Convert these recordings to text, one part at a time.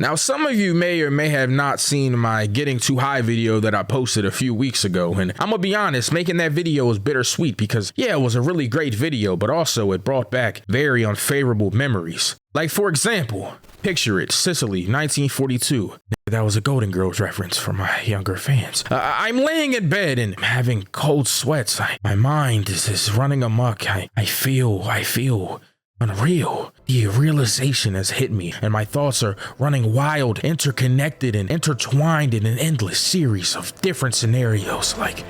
Now, some of you may or may have not seen my getting too high video that I posted a few weeks ago. And I'm gonna be honest, making that video was bittersweet because yeah, it was a really great video, but also it brought back very unfavorable memories. Like for example, picture it, Sicily, 1942. That was a Golden Girls reference for my younger fans. I'm laying in bed and having cold sweats. My mind is running amok. I feel unreal. The realization has hit me and my thoughts are running wild, interconnected and intertwined in an endless series of different scenarios. Like,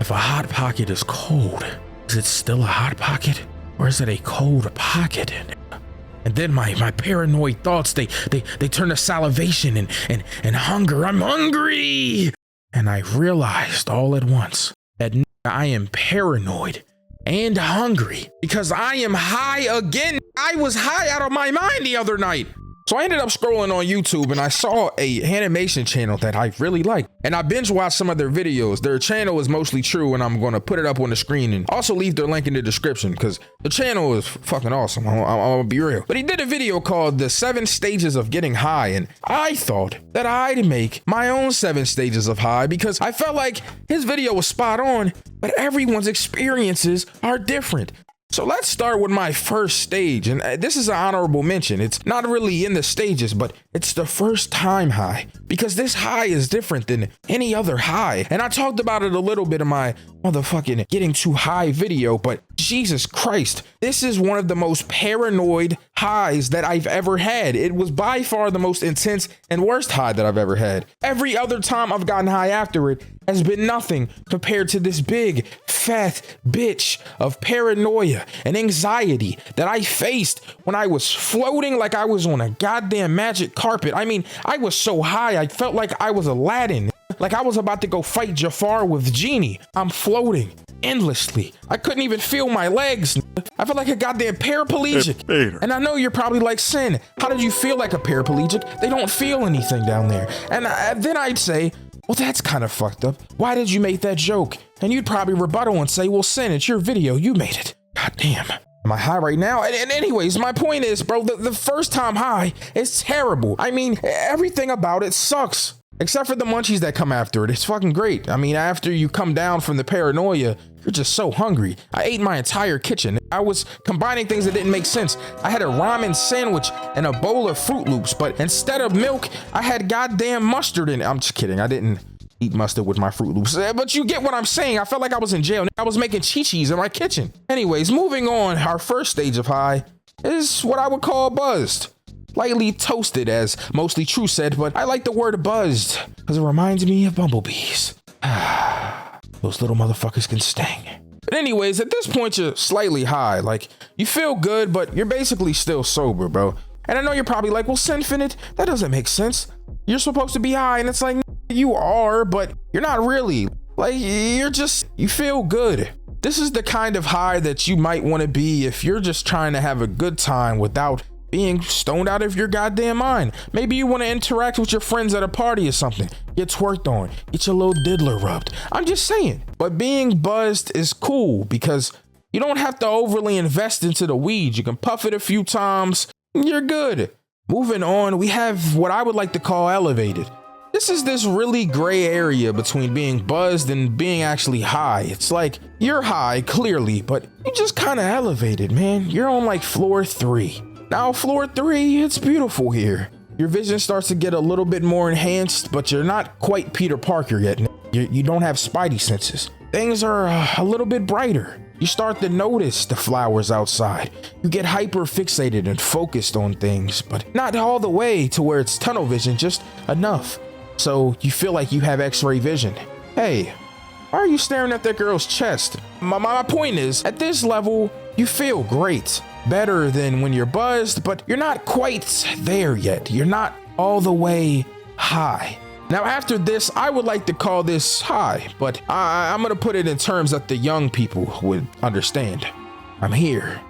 if a hot pocket is cold, is it still a hot pocket or is it a cold pocket? And then my paranoid thoughts, they turn to salivation and hunger. I'm hungry. And I realized all at once that I am paranoid and hungry because I am high again. I was high out of my mind the other night. So I ended up scrolling on YouTube and I saw a animation channel that I really like. And I binge watched some of their videos. Their channel is mostly true and I'm going to put it up on the screen and also leave their link in the description because the channel is fucking awesome. I'm gonna be real. But he did a video called The 7 Stages of Getting High. And I thought that I'd make my own 7 stages of high because I felt like his video was spot on, but everyone's experiences are different. So let's start with my first stage, and this is an honorable mention. It's not really in the stages, but it's the first time high, because this high is different than any other high. And I talked about it a little bit in my motherfucking getting too high video, but Jesus Christ, this is one of the most paranoid highs that I've ever had. It was by far the most intense and worst high that I've ever had. Every other time I've gotten high after it has been nothing compared to this big, fat bitch of paranoia and anxiety that I faced when I was floating like I was on a goddamn magic carpet. I mean, I was so high, I felt like I was Aladdin. Like I was about to go fight Jafar with Genie. I'm floating endlessly. I couldn't even feel my legs. I felt like a goddamn paraplegic. And I know you're probably like, Sin, how did you feel like a paraplegic? They don't feel anything down there. And then I'd say, well, that's kind of fucked up. Why did you make that joke? And you'd probably rebuttal and say, well, Sin, it's your video. You made it. God damn. Am I high right now? And anyways, my point is, bro, the first time high is terrible. I mean, everything about it sucks. Except for the munchies that come after it. It's fucking great. I mean, after you come down from the paranoia, you're just so hungry. I ate my entire kitchen. I was combining things that didn't make sense. I had a ramen sandwich and a bowl of Fruit Loops, but instead of milk, I had goddamn mustard in it. I'm just kidding. I didn't eat mustard with my Fruit Loops. But you get what I'm saying. I felt like I was in jail. I was making chi-chis in my kitchen. Anyways, moving on, our first stage of high is what I would call buzzed. Lightly toasted, as Mostly True said, but I like the word buzzed because it reminds me of bumblebees. Those little motherfuckers can sting. But anyways, at this point, you're slightly high. Like, you feel good, but you're basically still sober, bro. And I know you're probably like, well, Sinfinite, that doesn't make sense. You're supposed to be high, and it's like, you are, but you're not really. Like, you feel good. This is the kind of high that you might want to be if you're just trying to have a good time without being stoned out of your goddamn mind. Maybe you want to interact with your friends at a party or something. Get twerked on, get your little diddler rubbed. I'm just saying. But being buzzed is cool because you don't have to overly invest into the weed. You can puff it a few times. You're good. Moving on, we have what I would like to call elevated. This is this really gray area between being buzzed and being actually high. It's like you're high, clearly, but you just kind of elevated, man. You're on like floor 3. Now, floor 3, it's beautiful here. Your vision starts to get a little bit more enhanced, but you're not quite Peter Parker yet. You don't have spidey senses. Things are a little bit brighter. You start to notice the flowers outside. You get hyper fixated and focused on things, but not all the way to where it's tunnel vision, just enough. So you feel like you have x-ray vision. Hey, why are you staring at that girl's chest? My point is, at this level, you feel great. Better than when you're buzzed, but you're not quite there yet. You're not all the way high. Now, after this, I would like to call this high, but I'm gonna put it in terms that the young people would understand. I'm here.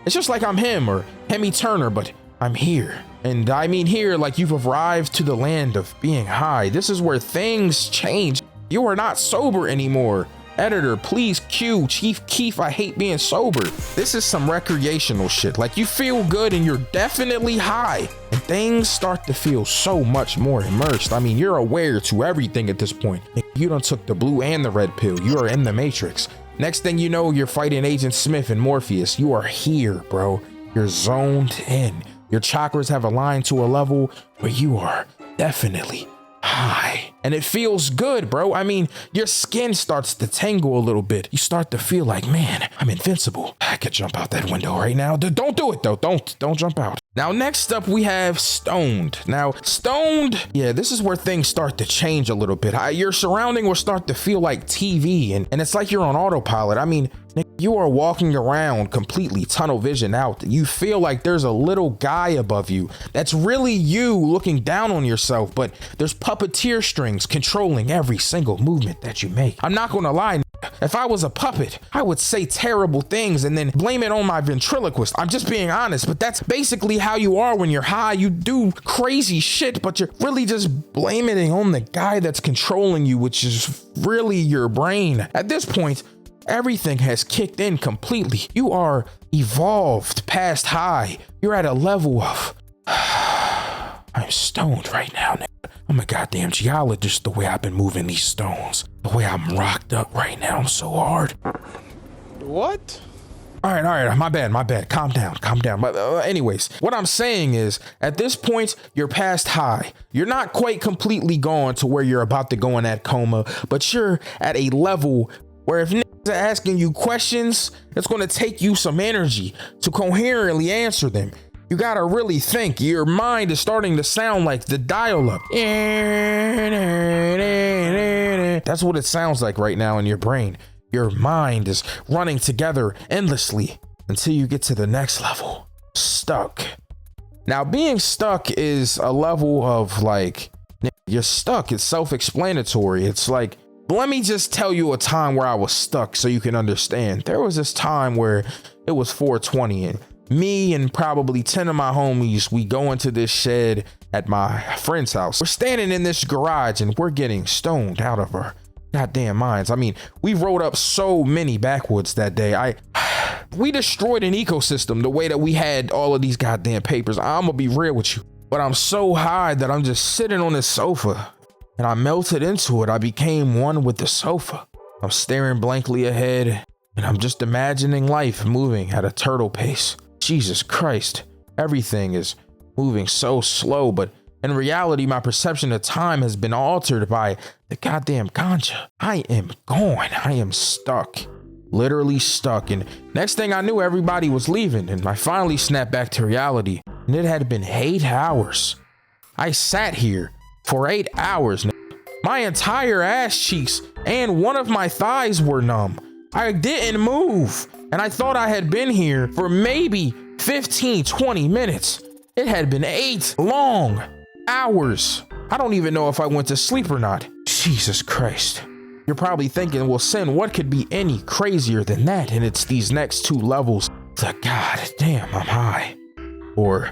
It's just like I'm him or Hemi Turner, but I'm here. And I mean here like you've arrived to the land of being high. This is where things change. You are not sober anymore. Editor, please cue Chief Keef, I hate being sober. This is some recreational shit. Like, you feel good and you're definitely high. And things start to feel so much more immersed. I mean, you're aware to everything at this point. You done took the blue and the red pill. You are in the Matrix. Next thing you know, you're fighting Agent Smith and Morpheus. You are here, bro. You're zoned in. Your chakras have aligned to a level where you are definitely high. And it feels good, bro. I mean, your skin starts to tingle a little bit. You start to feel like, man, I'm invincible. I could jump out that window right now. Don't do it though. Don't jump out. Now, next up, we have stoned. Now, stoned, yeah, this is where things start to change a little bit. Your surrounding will start to feel like TV, and it's like you're on autopilot. I mean, you are walking around completely tunnel vision out. You feel like there's a little guy above you that's really you looking down on yourself, but there's puppeteer strings controlling every single movement that you make. I'm not gonna lie. If I was a puppet, I would say terrible things and then blame it on my ventriloquist. I'm just being honest, but that's basically how you are when you're high. You do crazy shit, but you're really just blaming it on the guy that's controlling you, which is really your brain. At this point, everything has kicked in completely. You are evolved past high. You're at a level of I'm stoned right now, nigga. I'm a goddamn geologist the way I've been moving these stones. The way I'm rocked up right now, I'm so hard. What? All right, my bad. Calm down. But anyways, what I'm saying is, at this point, you're past high. You're not quite completely gone to where you're about to go in that coma, but you're at a level where if niggas are asking you questions, it's gonna take you some energy to coherently answer them. You gotta really think. Your mind is starting to sound like the dial-up. That's what it sounds like right now in your brain. Your mind is running together endlessly until you get to the next level. Stuck. Now, being stuck is a level of like, you're stuck. It's self-explanatory. It's like, let me just tell you a time where I was stuck so you can understand. There was this time where it was 420 and me and probably 10 of my homies, we go into this shed at my friend's house. We're standing in this garage and we're getting stoned out of our goddamn minds. I mean, we rode up so many backwoods that day. We destroyed an ecosystem the way that we had all of these goddamn papers. I'm gonna be real with you, but I'm so high that I'm just sitting on this sofa and I melted into it. I became one with the sofa. I'm staring blankly ahead and I'm just imagining life moving at a turtle pace. Jesus Christ, everything is moving so slow, but in reality, my perception of time has been altered by the goddamn ganja. I am gone. I am stuck, literally stuck. And next thing I knew, everybody was leaving and I finally snapped back to reality. And it had been 8 hours. I sat here for 8 hours. My entire ass cheeks and one of my thighs were numb. I didn't move. And I thought I had been here for maybe 15, 20 minutes. It had been 8 long hours. I don't even know if I went to sleep or not. Jesus Christ. You're probably thinking, well, Sin, what could be any crazier than that? And it's these next 2 levels. The God damn, I'm high. Or,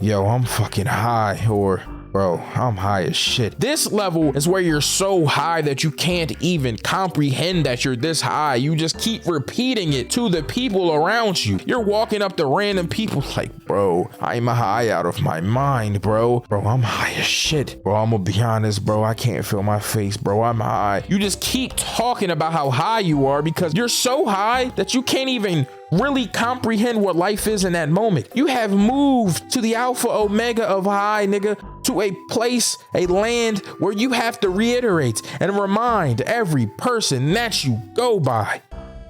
yo, I'm fucking high. Or, bro, I'm high as shit. This level is where you're so high that you can't even comprehend that you're this high. You just keep repeating it to the people around you. You're walking up to random people like, bro, I'm high out of my mind, bro. Bro, I'm high as shit. Bro, I'm gonna be honest, bro. I can't feel my face, bro. I'm high. You just keep talking about how high you are because you're so high that you can't even really comprehend what life is in that moment. You have moved to the alpha omega of high, nigga, to a place, a land where you have to reiterate and remind every person that you go by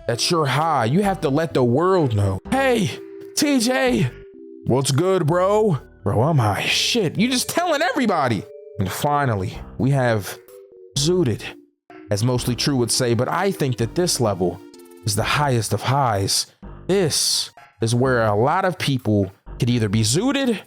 that you're high. You have to let the world know. Hey, TJ, what's good, bro? Bro, I'm high as shit. You just telling everybody. And finally, we have Zooted, as Mostly True would say, but I think that this level is the highest of highs. This is where a lot of people could either be zooted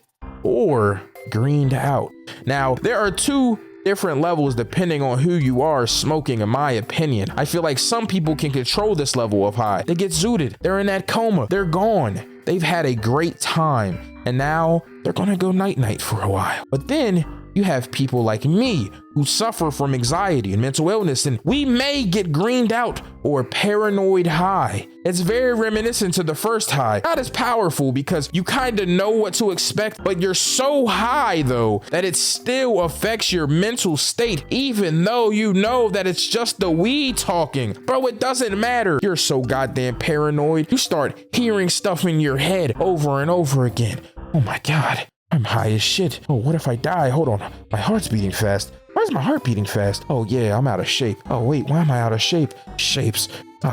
or greened out. Now, there are 2 different levels depending on who you are smoking, in my opinion. I feel like some people can control this level of high. They get zooted. They're in that coma. They're gone. They've had a great time. And now they're gonna go night-night for a while. But then You have people like me who suffer from anxiety and mental illness, and we may get greened out or paranoid high. It's very reminiscent to the first high. Not as powerful because you kind of know what to expect, but you're so high though that it still affects your mental state, even though you know that it's just the weed talking. Bro, it doesn't matter. You're so goddamn paranoid. You start hearing stuff in your head over and over again. Oh my God. I'm high as shit. Oh, what if I die? Hold on. My heart's beating fast. Why is my heart beating fast? Oh yeah, I'm out of shape. Oh wait, why am I out of shape? Shapes.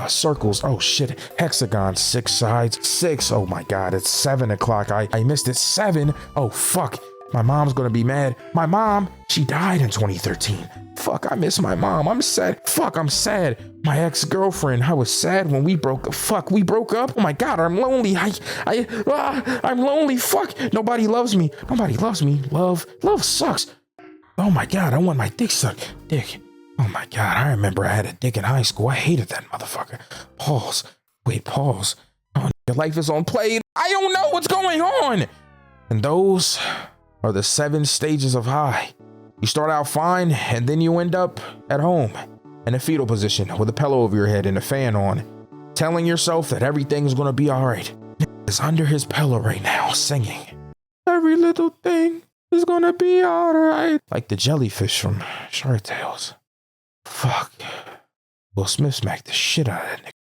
Circles. Oh shit. Hexagons. 6 sides. 6. Oh my God, it's 7 o'clock. I missed it. 7. Oh fuck. My mom's gonna be mad. My mom, she died in 2013. Fuck, I miss my mom. I'm sad. Fuck, I'm sad. My ex-girlfriend, I was sad when we broke up. Fuck, we broke up? Oh my God, I'm lonely. I'm lonely. Fuck, nobody loves me. Nobody loves me. Love sucks. Oh my God, I want my dick sucked. Dick. Oh my God, I remember I had a dick in high school. I hated that motherfucker. Pause. Wait, pause. Oh, your life is on play. I don't know what's going on. And those are the 7 stages of high. You start out fine, and then you end up at home in a fetal position with a pillow over your head and a fan on, telling yourself that everything's gonna be all right. Is under his pillow right now singing, "Every little thing is gonna be all right," like the jellyfish from Shark Tales. Fuck. Will Smith smacked the shit out of that nigga.